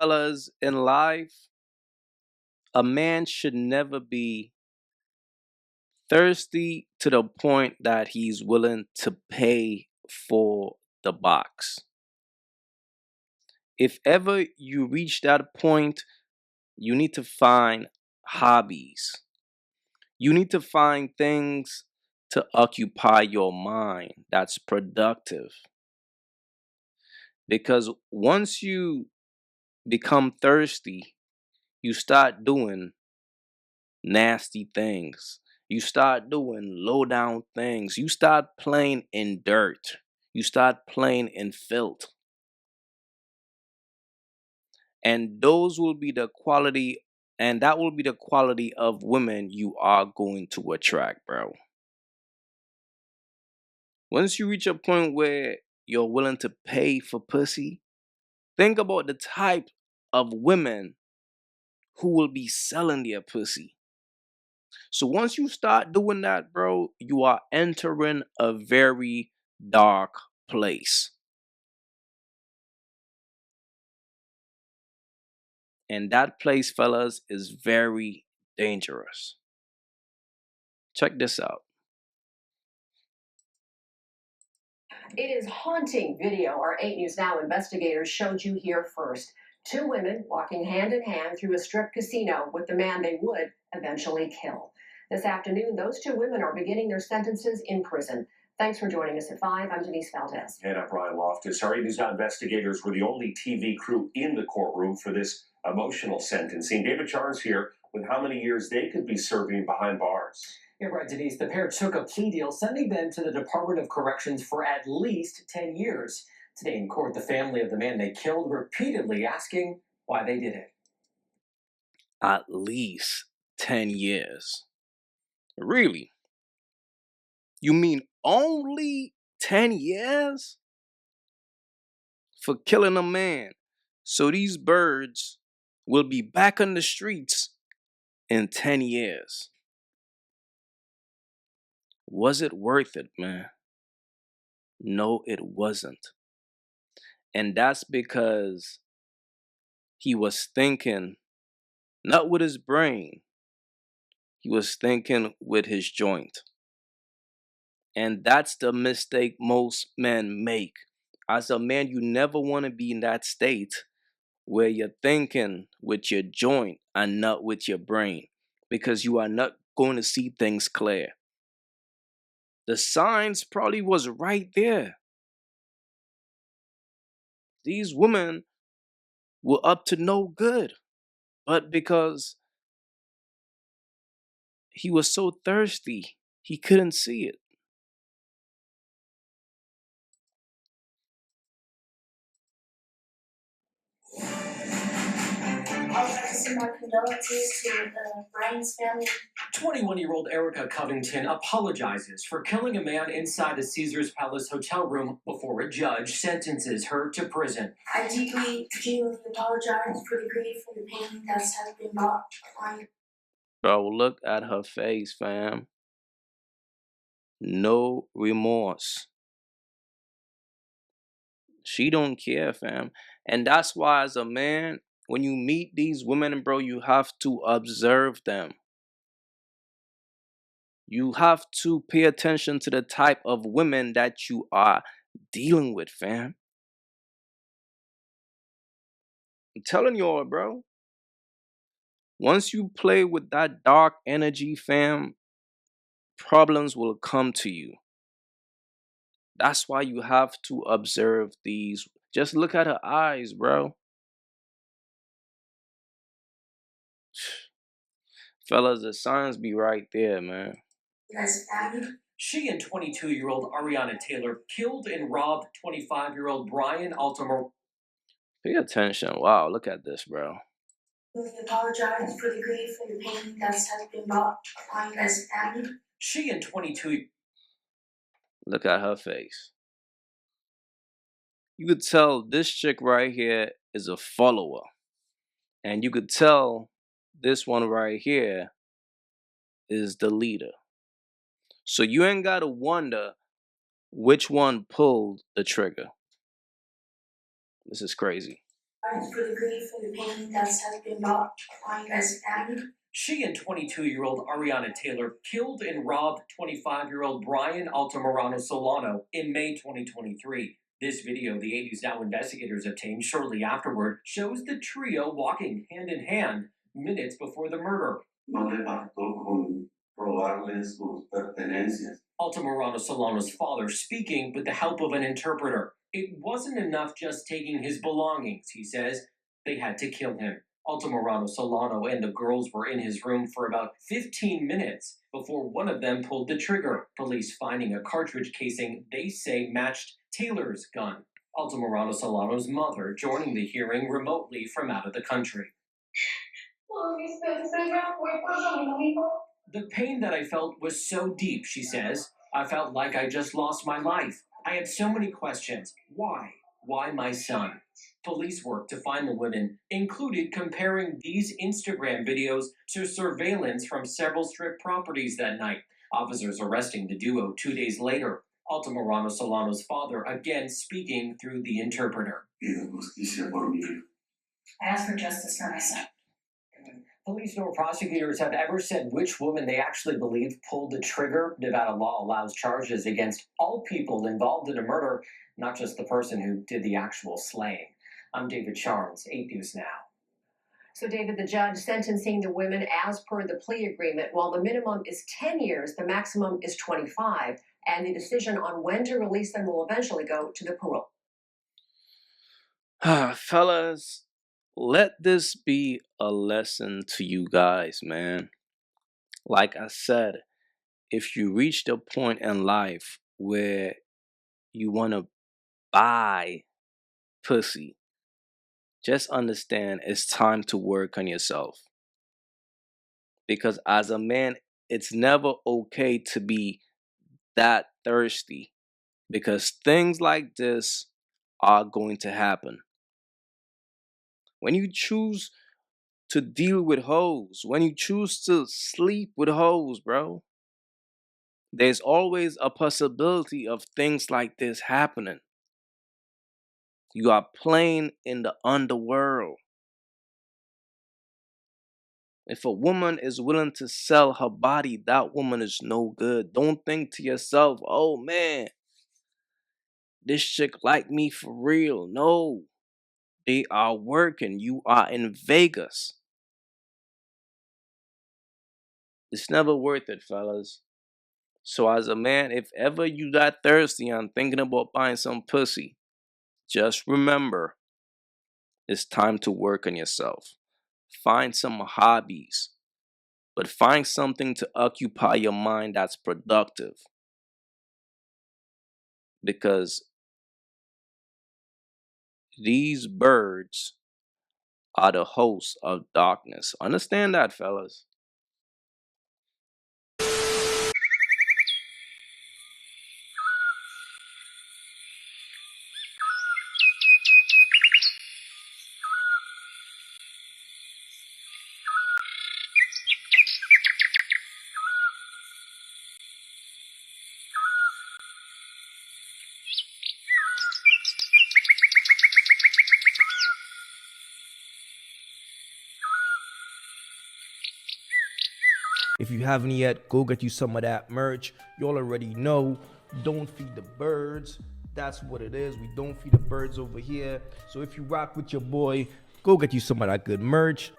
Fellas, in life, a man should never be thirsty to the point that he's willing to pay for the box. If ever you reach that point, you need to find hobbies. You need to find things to occupy your mind that's productive. Because once you become thirsty, you start doing nasty things. You start doing low down things. You start playing in dirt. You start playing in filth. And those will be the quality, and that will be the quality of women you are going to attract, bro. Once you reach a point where you're willing to pay for pussy, think about the type of women who will be selling their pussy. So once you start doing that, bro, you are entering a very dark place. And that place, fellas, is very dangerous. Check this out. It is haunting video. Our 8 News Now investigators showed you here first. Two women walking hand in hand through a strip casino with the man they would eventually kill. This afternoon, those two women are beginning their sentences in prison. Thanks for joining us at 5. I'm Denise Valdez. And I'm Brian Loftus. Our 8 News Now investigators were the only TV crew in the courtroom for this emotional sentencing. David Charles here with how many years they could be serving behind bars. You're right, Denise. The pair took a plea deal, sending them to the Department of Corrections for at least 10 years. Today in court, the family of the man they killed repeatedly asking why they did it. At least 10 years. Really? You mean only 10 years? For killing a man. So these birds will be back on the streets in 10 years. Was it worth it, man? No, it wasn't. And that's because he was thinking not with his brain, he was thinking with his joint. And that's the mistake most men make. As a man, you never want to be in that state where you're thinking with your joint and not with your brain, because you are not going to see things clear. The signs probably was right there. These women were up to no good, but because he was so thirsty, he couldn't see it. I would like to send my condolences to Brian's family. 21-year-old Erica Covington apologizes for killing a man inside a Caesars Palace hotel room before a judge sentences her to prison. I deeply, genuinely apologize for the grief and the pain that has been brought on. Bro, look at her face, fam. No remorse. She don't care, fam. And that's why as a man, when you meet these women, bro, you have to observe them. You have to pay attention to the type of women that you are dealing with, fam. I'm telling you all, bro. Once you play with that dark energy, fam, problems will come to you. That's why you have to observe these. Just look at her eyes, bro. Fellas, the signs be right there, man. As family. She and 22-year-old Ariana Taylor killed and robbed 25-year-old Brian Altamore. Pay attention. Wow, look at this, bro. We apologize for the grief and the pain that has been brought upon you as family. She and 22. Look at her face. You could tell this chick right here is a follower. And you could tell this one right here is the leader. So you ain't got to wonder which one pulled the trigger. This is crazy. For the grief and the pain that has been brought upon you guys' family. She and 22-year-old Ariana Taylor killed and robbed 25-year-old Brian Altamirano Solano in May 2023. This video the AyeQ Now investigators obtained shortly afterward shows the trio walking hand in hand minutes before the murder. No le bastó con probarle sus pertenencias. Altamirano Solano's father speaking with the help of an interpreter. It wasn't enough just taking his belongings, he says. They had to kill him. Altamirano Solano and the girls were in his room for about 15 minutes before one of them pulled the trigger, police finding a cartridge casing they say matched Taylor's gun. Altamirano Solano's mother joining the hearing remotely from out of the country. The pain that I felt was so deep, she says. I felt like I just lost my life. I had so many questions. Why? Why my son? Police work to find the women included comparing these Instagram videos to surveillance from several strip properties that night. Officers arresting the duo 2 days later. Altamirano Solano's father again speaking through the interpreter. Pido justicia por mi hijo. I ask for justice for my son. Police nor prosecutors have ever said which woman they actually believe pulled the trigger. Nevada law allows charges against all people involved in a murder, not just the person who did the actual slaying. I'm David Charnes, 8 News Now. So, David, the judge sentencing the women as per the plea agreement. While the minimum is 10 years, the maximum is 25, and the decision on when to release them will eventually go to the parole. Fellas, let this be a lesson to you guys, man. Like I said, if you reach the point in life where you want to buy pussy, just understand it's time to work on yourself. Because as a man, it's never okay to be that thirsty, because things like this are going to happen. When you choose to deal with hoes, when you choose to sleep with hoes, bro, there's always a possibility of things like this happening. You are playing in the underworld. If a woman is willing to sell her body, that woman is no good. Don't think to yourself, oh man, this chick like me for real. No, they are working. You are in Vegas. It's never worth it, fellas. So as a man, if ever you got thirsty and thinking about buying some pussy, just remember, it's time to work on yourself. Find some hobbies, but find something to occupy your mind that's productive. Because these birds are the hosts of darkness. Understand that, fellas. If you haven't yet, go get you some of that merch. Y'all already know, don't feed the birds. That's what it is. We don't feed the birds over here. So if you rock with your boy, go get you some of that good merch.